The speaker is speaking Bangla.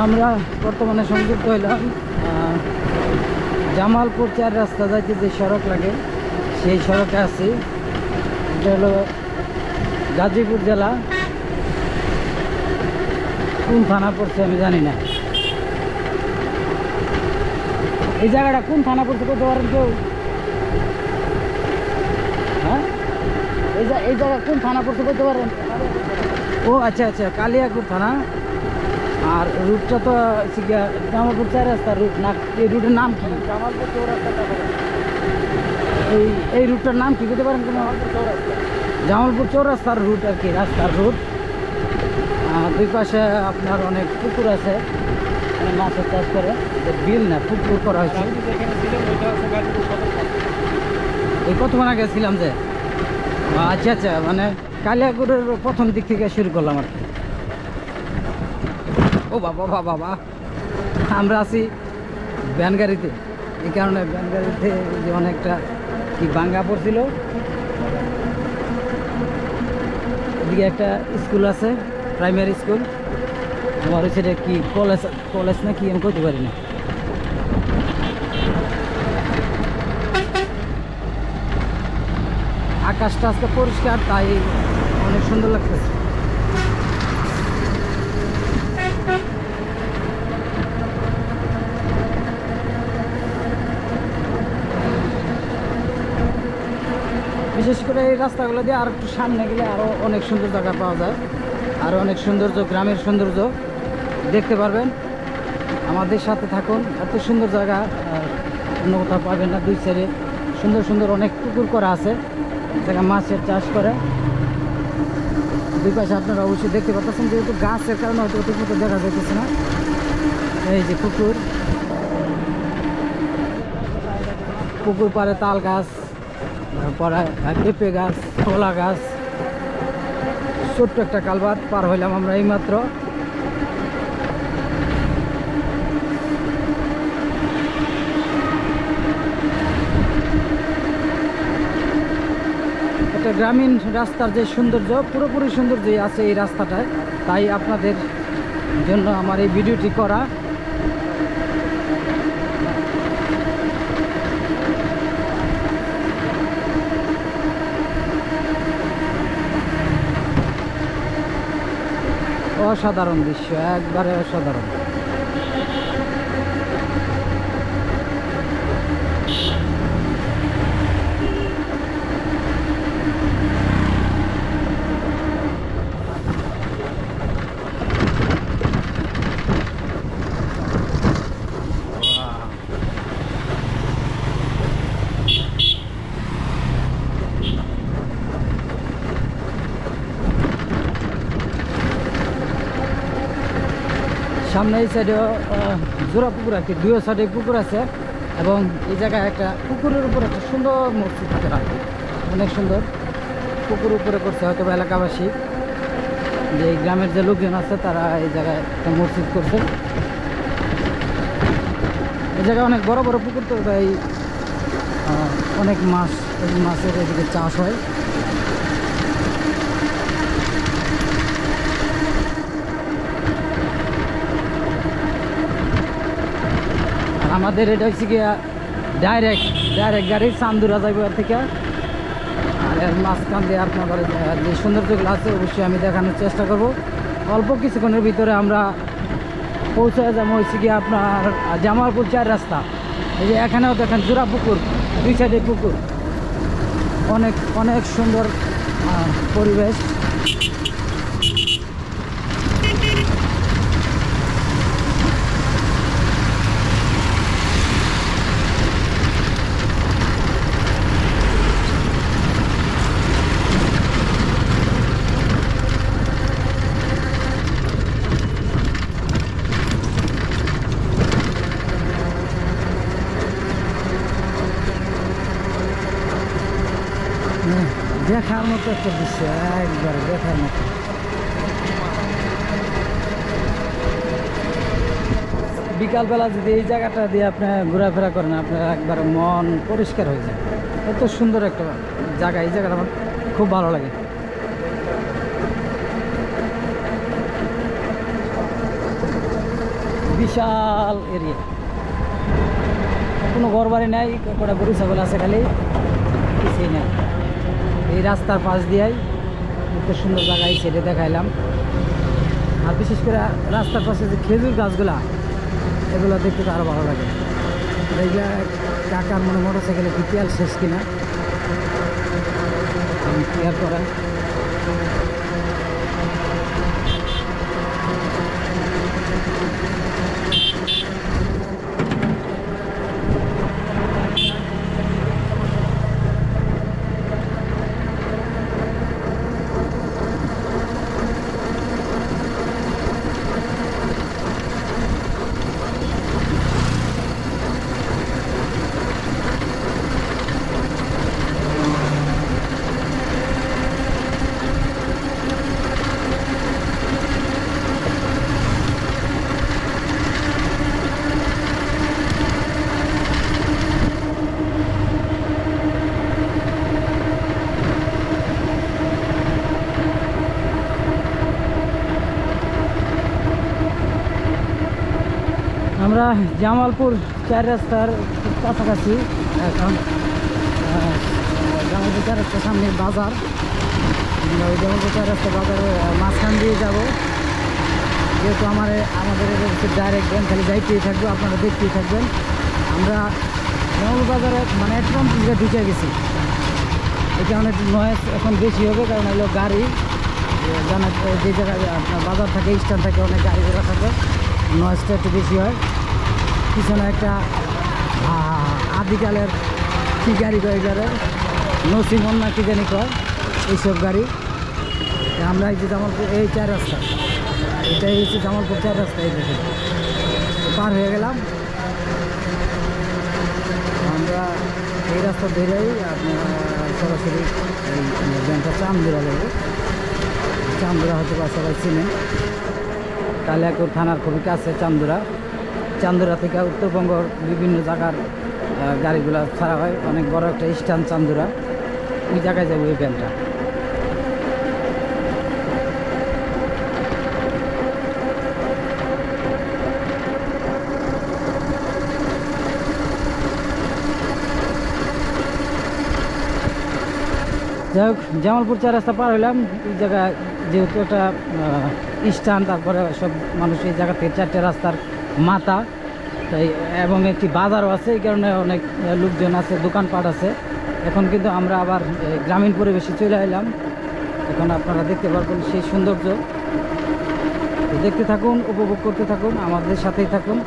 আমরা বর্তমানে সংযুক্ত হইলাম জামালপুর 4 রাস্তা যাইতে যে সড়ক লাগে সেই সড়কে আছি। এটা হলো গাজীপুর জেলা, কোন থানা পড়ছে আমি জানি না। এই জায়গাটা কোন থানা পড়ছে বলতে পারেন কেউ? হ্যাঁ, এই জায়গা কোন থানা পড়ছে বলতে পারেন? ও আচ্ছা আচ্ছা, কালিয়াকুর থানা। আর রুটটা তো জামালপুর 4 রাস্তার রুট না? এই রুটের নাম কি? জামালপুর চৌরাস্তা। এই রুটটার নাম কি বলতে পারেন? কোনো জামালপুর চৌরাস্তার রুট আর কি, রাস্তার রুট। দুই পাশে আপনার অনেক পুকুর আছে, মাছের চাষ করে। বিল না, পুকুর করা হয়েছে। ওই কতক্ষণ আগে ছিলাম যে, আচ্ছা আচ্ছা, মানে কালিয়াকুরের প্রথম দিক থেকে শুরু করলাম আর কি। ও বাবা বাবা, আমরা আছি ভ্যান গাড়িতে, এই কারণে ভ্যান গাড়িতে যে অনেকটা কি ভাঙ্গা পড়ছিল। এদিকে একটা স্কুল আছে, প্রাইমারি স্কুল। আমার হচ্ছে এটা কি কলেজ না কি আমি কইতে পারি না। আকাশটা আজকে পরিষ্কার, তাই অনেক সুন্দর লাগতেছে। বিশেষ করে এই রাস্তাগুলো দিয়ে আর একটু সামনে গেলে আরও অনেক সুন্দর জায়গা পাওয়া যায়, আরও অনেক সৌন্দর্য, গ্রামের সৌন্দর্য দেখতে পারবেন। আমাদের সাথে থাকুন, এত সুন্দর জায়গা অন্য কোথাও পাবেন না। দুই সাইডে সুন্দর সুন্দর অনেক পুকুর করা আছে, জায়গা মাছের চাষ করে। দুই পাশে আপনারা অবশ্যই দেখতে পাচ্ছেন, যেহেতু গাছের কারণে হয়তো ঠিক মতো দেখা যাইতেছে না। এই যে পুকুর পাড়ে তাল গাছ, তারপরে পেঁপে গাছ, কলা গাছ। ছোট্ট একটা কালভার্ট পার হইলাম আমরা এইমাত্র। একটা গ্রামীণ রাস্তার যে সৌন্দর্য, পুরোপুরি সৌন্দর্য আছে এই রাস্তাটায়, তাই আপনাদের জন্য আমার এই ভিডিওটি করা। অসাধারণ দৃশ্য, একবারে অসাধারণ। সামনে এই সাইডেও জোড়া পুকুর আর কি, দুই সাইডে পুকুর আছে। এবং এই জায়গায় একটা পুকুরের উপর একটা সুন্দর মসজিদ করা, অনেক সুন্দর। পুকুর উপরে করছে হয়তো এলাকাবাসী, যে এই গ্রামের যে লোকজন আছে তারা এই জায়গায় একটা মসজিদ করছে। এই জায়গায় অনেক বড় বড় পুকুর, তো তাই অনেক মাছের এদিকে চাষ হয়। আমাদের এটা হচ্ছে গিয়া ডাইরেক্ট গাড়ি চান্দুরা যাইব এর থেকে। আর এর মাঝখান দিয়ে আপনাদের যে সৌন্দর্যগুলো আছে অবশ্যই আমি দেখানোর চেষ্টা করব। অল্প কিছুক্ষণের ভিতরে আমরা পৌঁছে যাবো হচ্ছে গিয়ে আপনার জামালপুর 4 রাস্তা। এই যে এখানেও দেখেন জোড়া পুকুর, দুই সাইডে পুকুর, অনেক অনেক সুন্দর পরিবেশ। দেখার মতো একটা দৃশ্য, একবারে দেখার মতো। বিকালবেলা যদি এই জায়গাটা দিয়ে আপনি ঘোরাফেরা করেন, আপনার একবার মন পরিষ্কার হয়ে যায়। এত সুন্দর একটা জায়গা, এই জায়গাটা আমার খুব ভালো লাগে। বিশাল এরিয়া, কোনো ঘর বাড়ি নাই, কটা গরু ছাগল আছে, খালি কিছুই নেই। এই রাস্তার পাশ দিয়েই এত সুন্দর জায়গায় সেটা দেখাইলাম। আর বিশেষ করে রাস্তার পাশে যে খেজুর গাছগুলা, এগুলো দেখতে তো আরও ভালো লাগে। এইগুলা কাকার মনে মোটরসাইকেলে কি তেল শেষ কিনা ক্লিয়ার করা। আমরা জামালপুর 4 রাস্তার কাছাকাছি এখন। জামালপুর 4 রাস্তার সামনে বাজার, আমরা ওই জামালপুর 4 রাস্তা বাজারের মাঝখান দিয়ে যাবো। যেহেতু আমাদের হচ্ছে ডাইরেক্ট ব্যাংক, খালি যাইতেই থাকবো, আপনারা দেখতেই থাকবেন। আমরা জামালপুর বাজারে মানে একদম ঢুকে গেছি। এটা অনেক নয়েজ এখন বেশি হবে, কারণ হলো গাড়ি জানা যে জায়গায় আপনার বাজার থাকে, স্ট্যান্ড থাকে, অনেক গাড়ি ঘোড়া থাকে, নয়েজটা একটু বেশি হয়। পিছনে একটা আদিকালের কী গাড়ি কয়, গাড়ির নসিমন না কি জানি কয়, এইসব গাড়ি। আমরা এই যে জামালপুর এই 4 রাস্তা, এটাই হচ্ছে জামালপুর 4 রাস্তা। এই দেখে পার হয়ে গেলাম আমরা। এই রাস্তা ধরেই আপনার সরাসরি এই ব্যাংকটা চান্দুরা যাবে। চান্দুরা হয়তো বা সবাই চিনেন, কালিয়াকৈর থানার খুবই কাছে চান্দুরা। চান্দুরা থেকে উত্তরবঙ্গর বিভিন্ন জায়গার গাড়িগুলো ছাড়া হয়, অনেক বড় একটা স্ট্যান্ড চান্দুরা, ওই জায়গায় যাবো এই ব্যাংকটা। যাই হোক, জামালপুর 4 রাস্তা পার হইলাম। এই জায়গায় যেহেতু একটা স্ট্যান্ড, তারপরে সব মানুষ এই জায়গা থেকে 4টে রাস্তার মাথা, তাই এবং একটি বাজারও আছে, এই কারণে অনেক লোকজন আছে, দোকানপাট আছে। এখন কিন্তু আমরা আবার গ্রামীণ পরিবেশে চলে এলাম। এখন আপনারা দেখতে পারবেন সেই সৌন্দর্য। দেখতে থাকুন, উপভোগ করতে থাকুন, আমাদের সাথেই থাকুন।